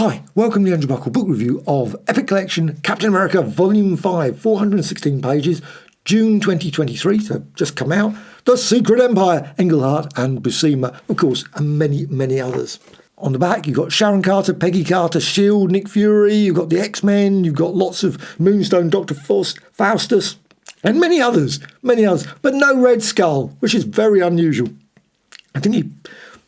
Hi, welcome to the Andrew Buckle book review of Epic Collection Captain America Volume 5, 416 pages, June 2023, so just come out. The Secret Empire, Engelhart and Buscema, of course, and many, many others. On the back, you've got Sharon Carter, Peggy Carter, S.H.I.E.L.D., Nick Fury, you've got the X-Men, you've got lots of Moonstone, Dr. Faustus, and many others, but no Red Skull, which is very unusual. I think he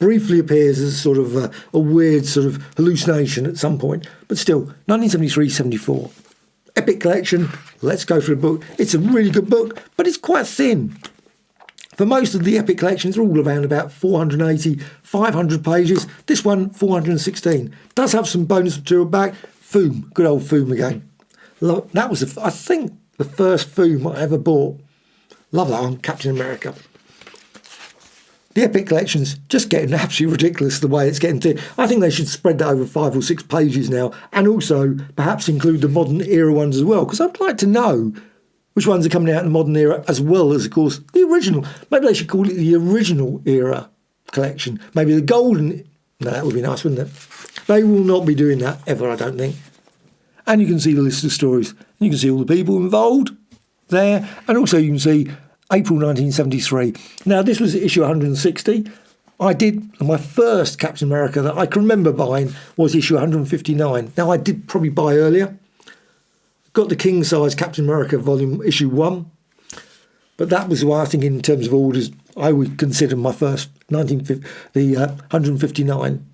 briefly appears as sort of a weird sort of hallucination at some point, but still, 1973-74. Epic Collection, let's go through the book. It's a really good book, but it's quite thin. For most of the Epic Collections, they're all around about 480, 500 pages. This one, 416. Does have some bonus material back. FOOM, good old FOOM again. That was, I think, the first FOOM I ever bought. Love that one, Captain America. The Epic Collection's just getting absolutely ridiculous the way it's getting to. I think they should spread that over 5 or 6 pages now, and also perhaps include the modern era ones as well, because I'd like to know which ones are coming out in the modern era, as well as, of course, the original. Maybe they should call it the original era collection. Maybe the golden. No, that would be nice, wouldn't it? They will not be doing that ever, I don't think. And you can see the list of stories. And you can see all the people involved there, and also you can see April 1973. Now, this was issue 160. My first Captain America that I can remember buying was issue 159. Now, I did probably buy earlier. Got the king size Captain America volume issue 1. But that was why I think in terms of orders, I would consider my first 159.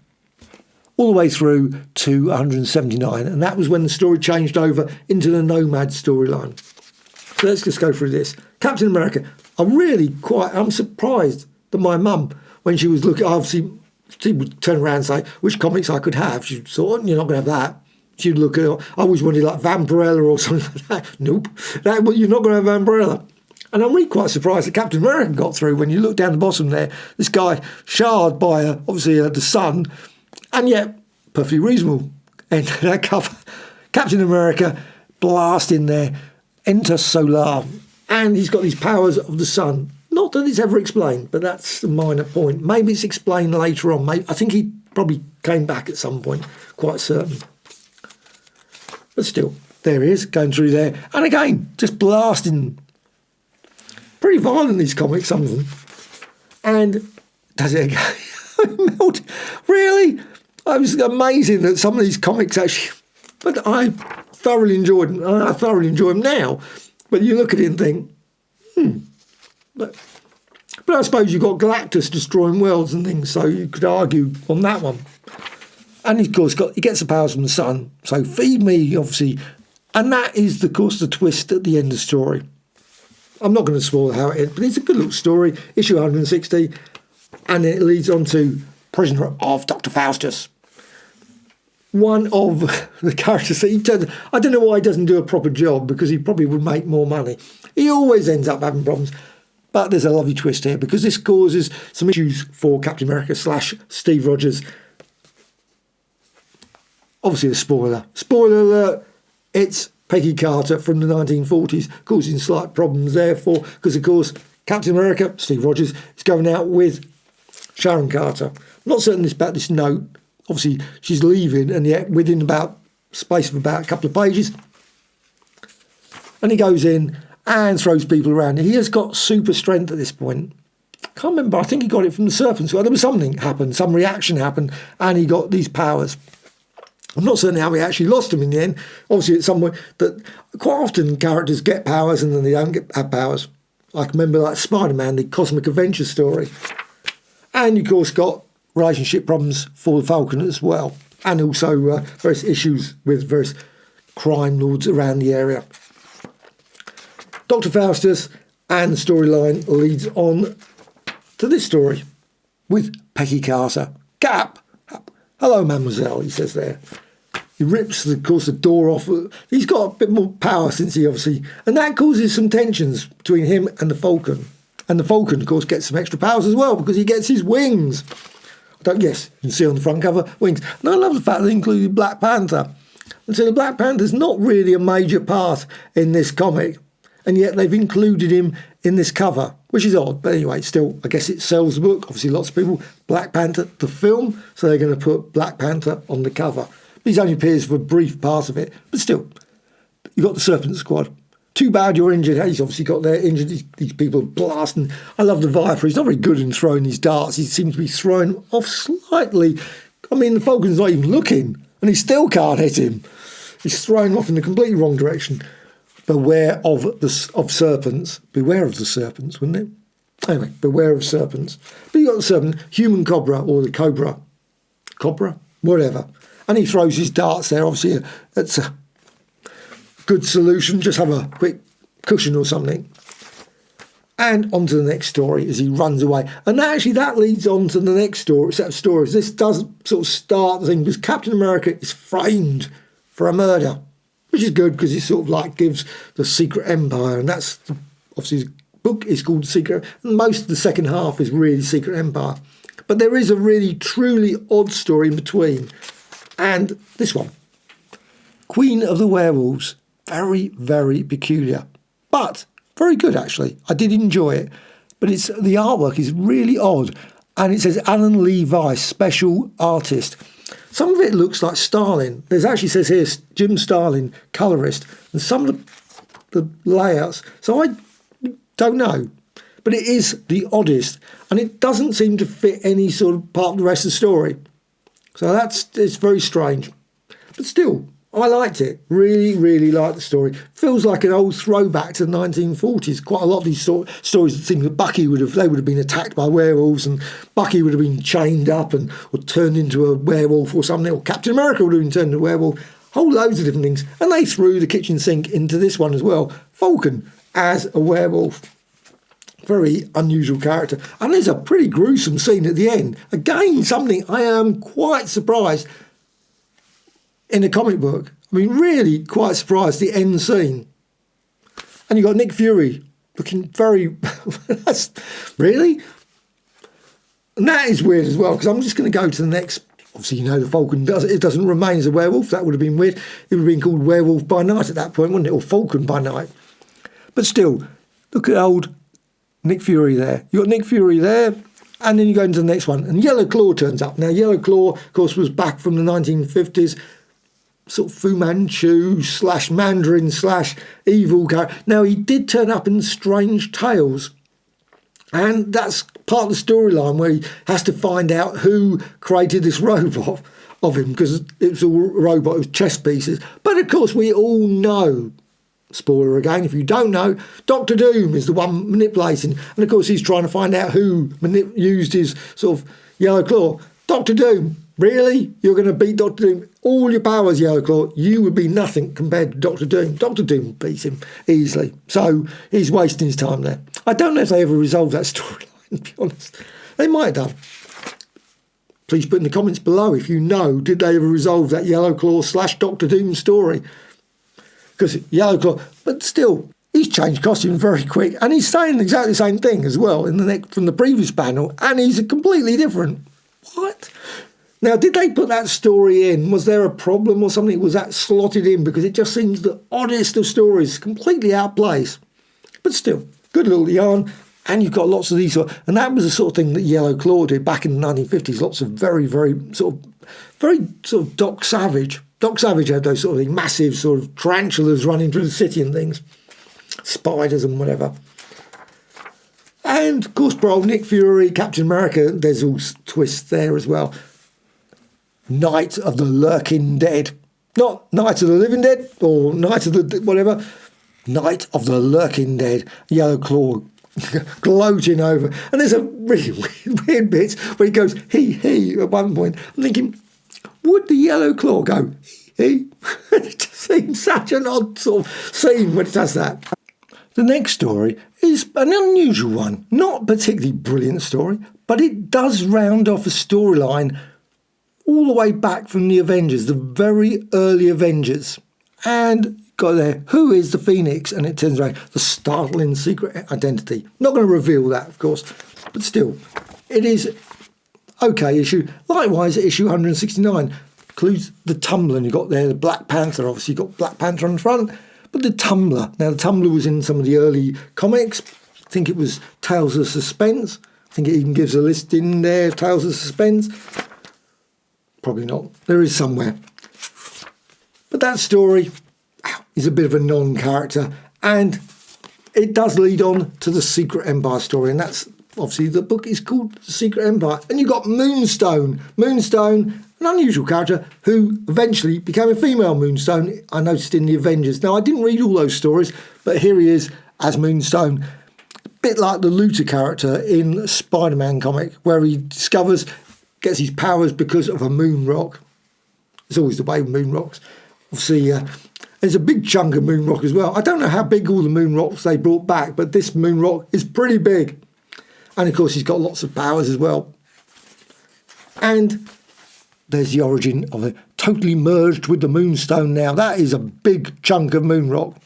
All the way through to 179. And that was when the story changed over into the Nomad storyline. So let's just go through this. Captain America, I'm surprised that my mum, when she was looking, obviously, she would turn around and say which comics I could have. She'd thought, you're not going to have that. She'd look at, I always wanted like Vampirella or something like that. Nope, you're not going to have Vampirella. And I'm really quite surprised that Captain America got through. When you look down the bottom there, this guy shard by, obviously, the sun, and yet perfectly reasonable. And that cover, Captain America, blast in there, enter solar. And he's got these powers of the sun. Not that it's ever explained, but that's a minor point. Maybe it's explained later on. I think he probably came back at some point, quite certain. But still, there he is, going through there. And again, just blasting. Pretty violent, these comics, some of them. And does it again? Really? It was amazing that some of these comics actually... But I thoroughly enjoyed them. I thoroughly enjoy them now. But you look at it and think, But I suppose you've got Galactus destroying worlds and things, so you could argue on that one. And of course, he gets the powers from the sun. So feed me, obviously. And that is, of course, the twist at the end of the story. I'm not going to spoil how it ends, but it's a good little story. Issue 160. And it leads on to Prisoner of Dr. Faustus. One of the characters that I don't know why he doesn't do a proper job, because he probably would make more money. He always ends up having problems. But there's a lovely twist here, because this causes some issues for Captain America / Steve Rogers. Obviously a spoiler. Spoiler alert, it's Peggy Carter from the 1940s, causing slight problems therefore, because of course Captain America, Steve Rogers, is going out with Sharon Carter. I'm not certain about this note. Obviously, she's leaving, and yet within space of about a couple of pages. And he goes in and throws people around. He has got super strength at this point. I can't remember, I think he got it from the Serpent Squad. There was something happened, some reaction happened, and he got these powers. I'm not certain how he actually lost them in the end. Obviously, it's somewhere that quite often characters get powers and then they don't have powers. I can remember like Spider-Man, the Cosmic Adventure story. And, of course, got relationship problems for the Falcon as well, and also various issues with various crime lords around the area. Dr. Faustus and the storyline leads on to this story with Peggy Carter. Cap! Hello, mademoiselle, he says there. He rips, of course, the door off. He's got a bit more power since he obviously... And that causes some tensions between him and the Falcon. And the Falcon, of course, gets some extra powers as well, because he gets his wings. Yes, you can see on the front cover, wings. And I love the fact they included Black Panther. And so the Black Panther's not really a major part in this comic, and yet they've included him in this cover, which is odd. But anyway, still, I guess it sells the book. Obviously, lots of people, Black Panther, the film, so they're going to put Black Panther on the cover. These only appears for a brief part of it, but still, you've got the Serpent Squad. Too bad you're injured. He's obviously got there injured. These people blasting. I love the Viper. He's not very good in throwing these darts. He seems to be throwing them off slightly. I mean, the Falcon's not even looking, and he still can't hit him. He's throwing off in the completely wrong direction. Beware of serpents. Beware of the serpents, wouldn't it? Anyway, beware of serpents. But you've got the serpent, human cobra, or the cobra. Cobra? Whatever. And he throws his darts there. Obviously, that's a good solution. Just have a quick cushion or something. And on to the next story as he runs away. And actually that leads on to the next set of stories. This does sort of start the thing because Captain America is framed for a murder, which is good because it sort of like gives the Secret Empire, and that's obviously the book is called Secret, and most of the second half is really Secret Empire. But there is a really truly odd story in between, and this one, Queen of the Werewolves, very, very peculiar, but very good actually. I did enjoy it, but the artwork is really odd, and it says Alan Lee Weiss, special artist. Some of it looks like Starlin. There's actually says here Jim Starlin, colorist, and some of the layouts. So I don't know, but it is the oddest, and it doesn't seem to fit any sort of part of the rest of the story. So it's very strange, but still, I liked it. Really, really liked the story. Feels like an old throwback to the 1940s. Quite a lot of these stories that seem that Bucky would have been attacked by werewolves, and Bucky would have been chained up or turned into a werewolf or something, or Captain America would have been turned into a werewolf. Whole loads of different things. And they threw the kitchen sink into this one as well. Falcon as a werewolf. Very unusual character. And there's a pretty gruesome scene at the end. Again, something I am quite surprised in a comic book. I mean, really quite surprised, the end scene. And you've got Nick Fury looking very... That's really? And that is weird as well, because I'm just going to go to the next... Obviously, you know, the Falcon doesn't remain as a werewolf. That would have been weird. It would have been called Werewolf by Night at that point, wouldn't it? Or Falcon by Night. But still, look at old Nick Fury there. You've got Nick Fury there, and then you go into the next one. And Yellow Claw turns up. Now, Yellow Claw, of course, was back from the 1950s. Sort of Fu Manchu / Mandarin / evil character. Now, he did turn up in Strange Tales, and that's part of the storyline where he has to find out who created this robot of him, because it was a robot with chess pieces. But of course, we all know, spoiler again, if you don't know, Doctor Doom is the one manipulating, and of course, he's trying to find out who used his sort of Yellow Claw. Dr. Doom. Really? You're going to beat Dr. Doom? All your powers, Yellow Claw, you would be nothing compared to Dr. Doom. Dr. Doom beats him easily. So he's wasting his time there. I don't know if they ever resolved that storyline, to be honest. They might have done. Please put in the comments below if you know, did they ever resolve that Yellow Claw / Dr. Doom story? Because Yellow Claw, but still, he's changed costume very quick, and he's saying exactly the same thing as well from the previous panel, and he's completely different. What? Now, did they put that story in? Was there a problem or something? Was that slotted in? Because it just seems the oddest of stories, completely out of place. But still, good little yarn. And you've got lots of these. And that was the sort of thing that Yellow Claw did back in the 1950s. Lots of very sort of Doc Savage. Doc Savage had those sort of things, massive sort of tarantulas running through the city and things. Spiders and whatever. And, of course, poor old Nick Fury, Captain America, there's all twists there as well. Night of the Lurking Dead. Not Night of the Living Dead or Night of the whatever. Night of the Lurking Dead. Yellow Claw gloating over. And there's a really weird bit where he goes, he, at one point. I'm thinking, would the Yellow Claw go, he? It just seems such an odd sort of scene when it does that. The next story is an unusual one. Not a particularly brilliant story, but it does round off a storyline all the way back from the Avengers, the very early Avengers. And got there, who is the Phoenix? And it turns around, the startling secret identity. Not going to reveal that, of course, but still, it is okay issue. Likewise, issue 169 includes the Tumbler, and you've got there the Black Panther. Obviously, you've got Black Panther on the front, but the Tumbler. Now, the Tumbler was in some of the early comics. I think it was Tales of Suspense. I think it even gives a list in there, Tales of Suspense. Probably not. There is somewhere. But that story is a bit of a non-character, and it does lead on to the Secret Empire story, and that's obviously the book is called The Secret Empire. And you've got Moonstone. Moonstone, an unusual character who eventually became a female Moonstone, I noticed in the Avengers. Now, I didn't read all those stories, but here he is as Moonstone. A bit like the Luther character in the Spider-Man comic, where he gets his powers because of a moon rock. It's always the way with moon rocks. Obviously, there's a big chunk of moon rock as well. I don't know how big all the moon rocks they brought back, but this moon rock is pretty big. And of course, he's got lots of powers as well. And there's the origin of it, totally merged with the Moonstone now. That is a big chunk of moon rock.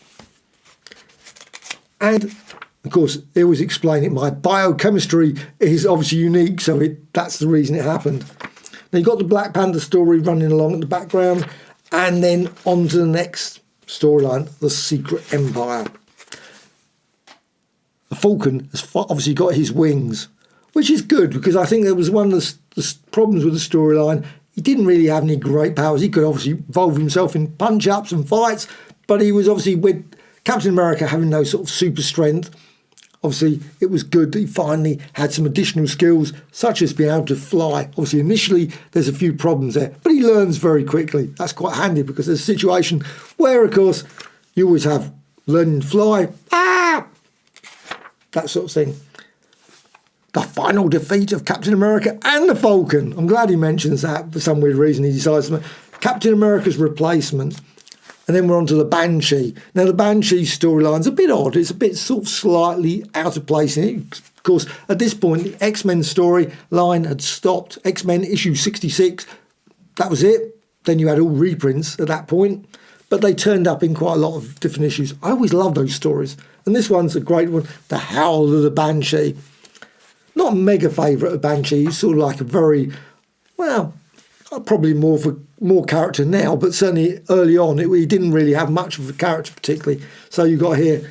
And of course, they always explain it. My biochemistry is obviously unique, so that's the reason it happened. Then you've got the Black Panther story running along in the background, and then on to the next storyline, the Secret Empire. The Falcon has obviously got his wings, which is good, because I think there was one of the problems with the storyline. He didn't really have any great powers. He could obviously involve himself in punch-ups and fights, but he was obviously, with Captain America having no sort of super strength, obviously it was good that he finally had some additional skills, such as being able to fly. Obviously initially there's a few problems there, but he learns very quickly. That's quite handy, because there's a situation where, of course, you always have learning to fly, that sort of thing. The final defeat of Captain America and the Falcon. I'm glad he mentions that. For some weird reason he decides to make Captain America's replacement. And then we're on to the Banshee. Now, the Banshee storyline's a bit odd. It's a bit sort of slightly out of place. Of course, at this point, the X-Men storyline had stopped. X-Men issue 66, that was it. Then you had all reprints at that point. But they turned up in quite a lot of different issues. I always love those stories. And this one's a great one, The Howl of the Banshee. Not a mega favourite of Banshee. He's sort of like a very, well, probably more character now, but certainly early on he didn't really have much of a character particularly. So you got here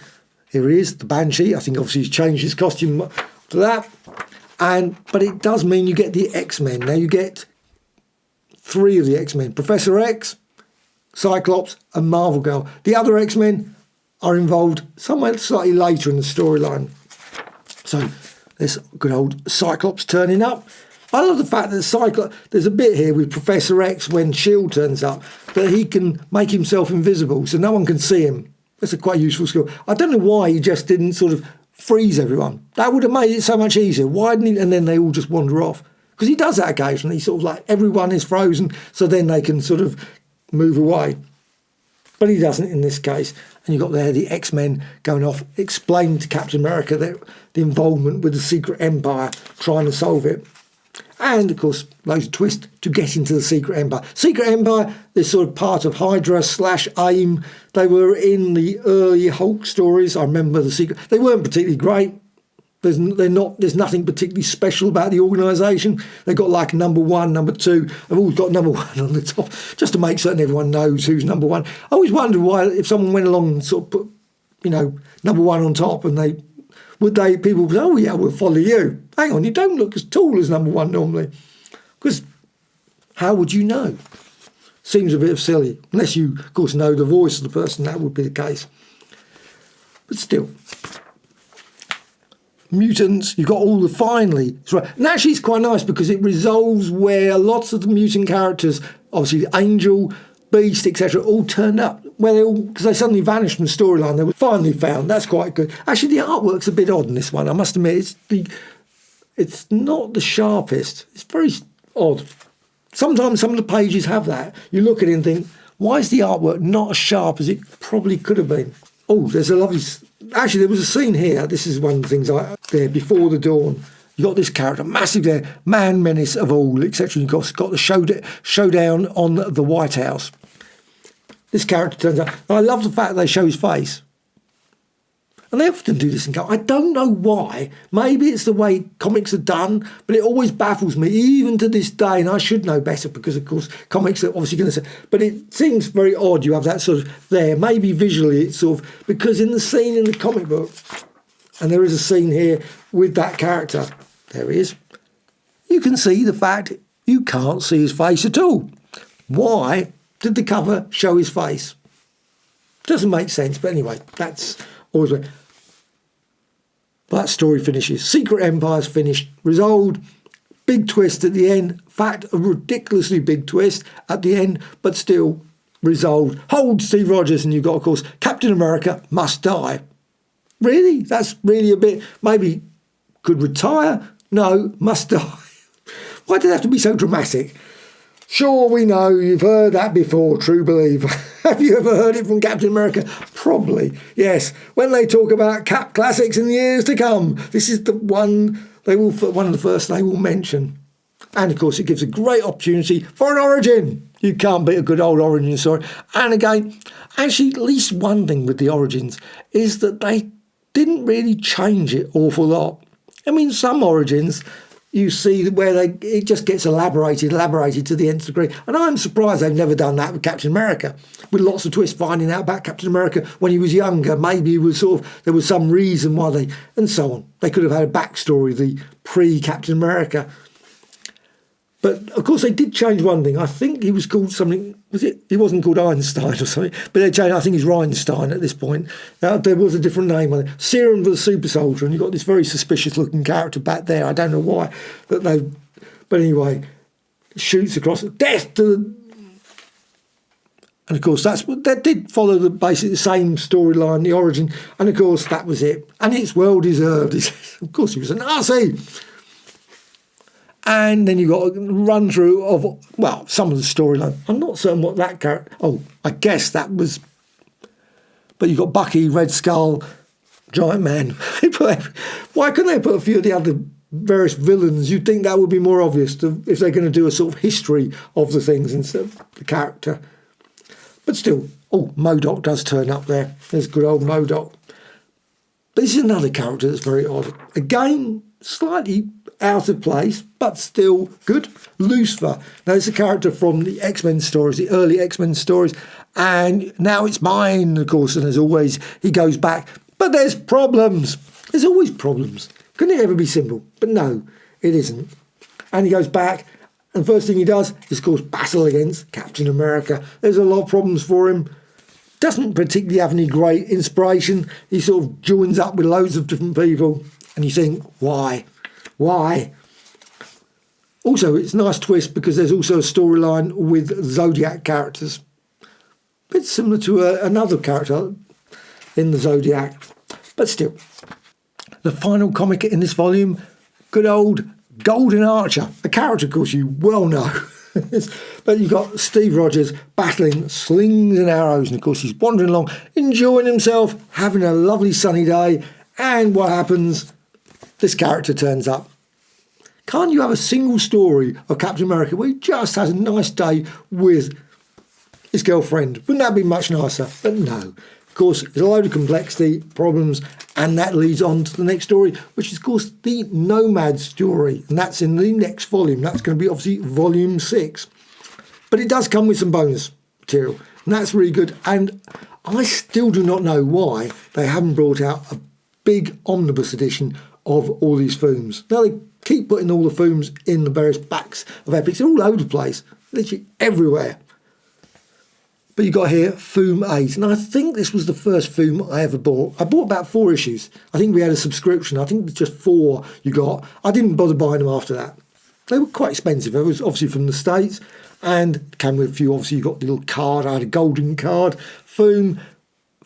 he is, the Banshee. I think obviously he's changed his costume to that. But it does mean you get the X-Men. Now you get 3 of the X-Men. Professor X, Cyclops and Marvel Girl. The other X-Men are involved somewhere slightly later in the storyline. So there's good old Cyclops turning up. I love the fact that there's a bit here with Professor X when S.H.I.E.L.D. turns up, that he can make himself invisible so no one can see him. That's a quite useful skill. I don't know why he just didn't sort of freeze everyone. That would have made it so much easier. Why didn't he? And then they all just wander off. Because he does that occasionally, sort of like everyone is frozen, so then they can sort of move away. But he doesn't in this case. And you've got there the X-Men going off, explaining to Captain America the involvement with the Secret Empire, trying to solve it. And, of course, loads of twists to get into the Secret Empire. Secret Empire is sort of part of Hydra/AIM. They were in the early Hulk stories. I remember the Secret. They weren't particularly great. There's nothing particularly special about the organisation. They've got like number 1, number 2. They've always got number 1 on the top, just to make certain everyone knows who's number 1. I always wondered why, if someone went along and sort of put, number 1 on top, and people would say, oh yeah, we'll follow you. Hang on, you don't look as tall as number 1 normally. Because how would you know? Seems a bit silly. Unless you, of course, know the voice of the person, that would be the case. But still. Mutants, you've got all the finally. And actually it's quite nice because it resolves where lots of the mutant characters, obviously Angel, Beast, etc., all turned up. Because they suddenly vanished from the storyline, they were finally found. That's quite good. Actually, the artwork's a bit odd in this one, I must admit. It's not the sharpest. It's very odd. Sometimes some of the pages have that. You look at it and think, why is the artwork not as sharp as it probably could have been? Oh, there's a lovely... Actually, there was a scene here. This is one of the things there, Before the Dawn. You got this character, massive there, man menace of all, etc. You've got the showdown on the White House. This character turns out... I love the fact they show his face. And they often do this in comics. I don't know why. Maybe it's the way comics are done, but it always baffles me, even to this day. And I should know better because, of course, comics are obviously going to say... But it seems very odd you have that sort of there. Maybe visually it's sort of... Because in the scene in the comic book, and there is a scene here with that character. There he is. You can see the fact you can't see his face at all. Why? did the cover show his face? Doesn't make sense, but anyway, that's always where that story finishes. Secret Empire's finished, resolved, big twist at the end. In fact, a ridiculously big twist at the end, but still resolved. Hold Steve Rogers, and you've got, of course, Captain America must die. Really? That's really a bit, maybe could retire? No, must die. Why did it have to be so dramatic? Sure, we know you've heard that before, true believer. Have you ever heard it from Captain America? Probably, yes. When they talk about Cap classics in the years to come, this is the one one of the first they will mention. And of course, it gives a great opportunity for an origin. You can't beat a good old origin story. And again, actually, at least one thing with the origins is that they didn't really change it awful lot. I mean, some origins you see where it just gets elaborated to the nth degree. And I'm surprised they've never done that with Captain America, with lots of twists finding out about Captain America when he was younger. Maybe it was there was some reason why they, and so on. They could have had a backstory, the pre-Captain America. But, of course, they did change one thing. I think he was called something, he wasn't called Einstein or something, but they changed, I think he's Rhinestein at this point. There was a different name on it. Serum for the Super Soldier, and you've got this very suspicious-looking character back there. I don't know why. But anyway, shoots across, death to the... And, of course, that did follow basically the same storyline, the origin, and, of course, that was it. And it's well-deserved. Of course, he was a Nazi. And then you've got a run through of, well, some of the storyline. I'm not certain what that character... Oh, I guess that was... But you've got Bucky, Red Skull, Giant Man. Why couldn't they put a few of the other various villains? You'd think that would be more obvious if they're going to do a sort of history of the things instead of the character. But still, MODOK does turn up there. There's good old MODOK. But this is another character that's very odd. Again, slightly out of place, but still good. Lucifer. Now, it's a character from the X-Men stories, the early X-Men stories, and now it's mine, of course, and as always, he goes back. But there's problems. There's always problems. Couldn't it ever be simple? But no, it isn't. And he goes back, and the first thing he does is, of course, battle against Captain America. There's a lot of problems for him. Doesn't particularly have any great inspiration. He sort of joins up with loads of different people, and you think, why? Why? Also, it's a nice twist because there's also a storyline with Zodiac characters. A bit similar to another character in the Zodiac. But still, the final comic in this volume, good old Golden Archer. A character, of course, you well know. But you've got Steve Rogers battling slings and arrows. And, of course, he's wandering along, enjoying himself, having a lovely sunny day. And what happens? This character turns up. Can't you have a single story of Captain America where he just has a nice day with his girlfriend? Wouldn't that be much nicer? But no. Of course, there's a load of complexity, problems, and that leads on to the next story, which is, of course, the Nomad story. And that's in the next volume. That's going to be, obviously, volume 6. But it does come with some bonus material. And that's really good. And I still do not know why they haven't brought out a big omnibus edition of all these FOOMs. Now, they keep putting all the FOOMs in the various backs of epics. They're all over the place, literally everywhere. But you got here FOOM 8, and I think this was the first FOOM I ever bought. I bought about 4 issues. I think we had a subscription. I think it's just 4 you got. I didn't bother buying them after that. They were quite expensive. It was obviously from the States, and came with a few. Obviously, you got the little card. I had a golden card. FOOM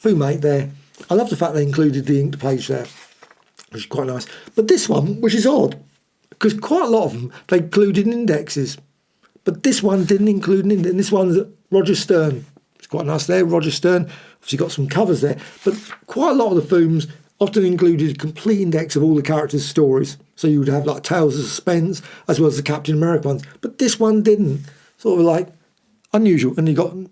8 there. I love the fact they included the inked page there, which is quite nice. But this one, which is odd, because quite a lot of them, they included indexes. But this one didn't include an index. And this one's Roger Stern. It's quite nice there, Roger Stern. Obviously got some covers there. But quite a lot of the FOOMs often included a complete index of all the characters' stories. So you would have like Tales of Suspense, as well as the Captain America ones. But this one didn't. Sort of like unusual. And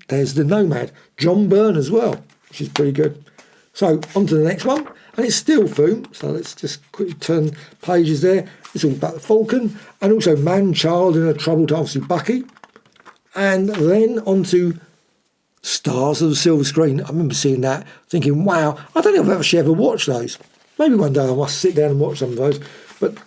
there's the Nomad, John Byrne as well, which is pretty good. So on to the next one. And it's still FOOM, so let's just quickly turn pages there. It's all about the Falcon, and also Man-Child in a Troubled, obviously Bucky. And then on to Stars of the Silver Screen. I remember seeing that, thinking, wow, I don't know if I've actually ever watched those. Maybe one day I must sit down and watch some of those. But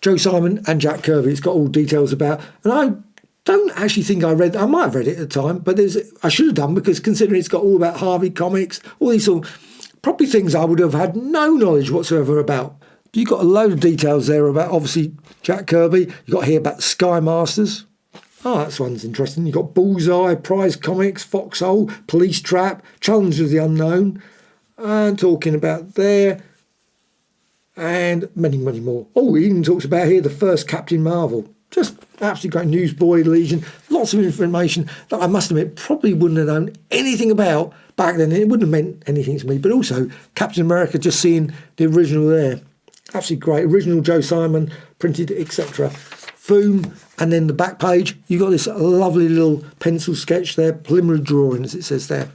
Joe Simon and Jack Kirby, it's got all details about. And I don't actually think I read. I might have read it at the time, but I should have done, because considering it's got all about Harvey comics, all these sort of probably things I would have had no knowledge whatsoever about. You've got a load of details there about, obviously, Jack Kirby. You've got here about the Sky Masters. Oh, that one's interesting. You've got Bullseye, Prize Comics, Foxhole, Police Trap, Challenge of the Unknown, and talking about there, and many, many more. Oh, he even talks about here the first Captain Marvel. Just absolutely great. Newsboy Legion. Lots of information that I must admit probably wouldn't have known anything about back then. It wouldn't have meant anything to me. But also Captain America, just seeing the original there. Absolutely great. Original Joe Simon, printed, etc. FOOM, and then the back page, you've got this lovely little pencil sketch there, preliminary drawing, as it says there.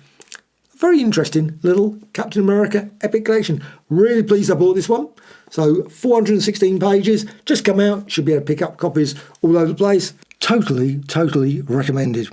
Very interesting little Captain America epic collection. Really pleased I bought this one. So 416 pages, just come out, should be able to pick up copies all over the place. Totally recommended.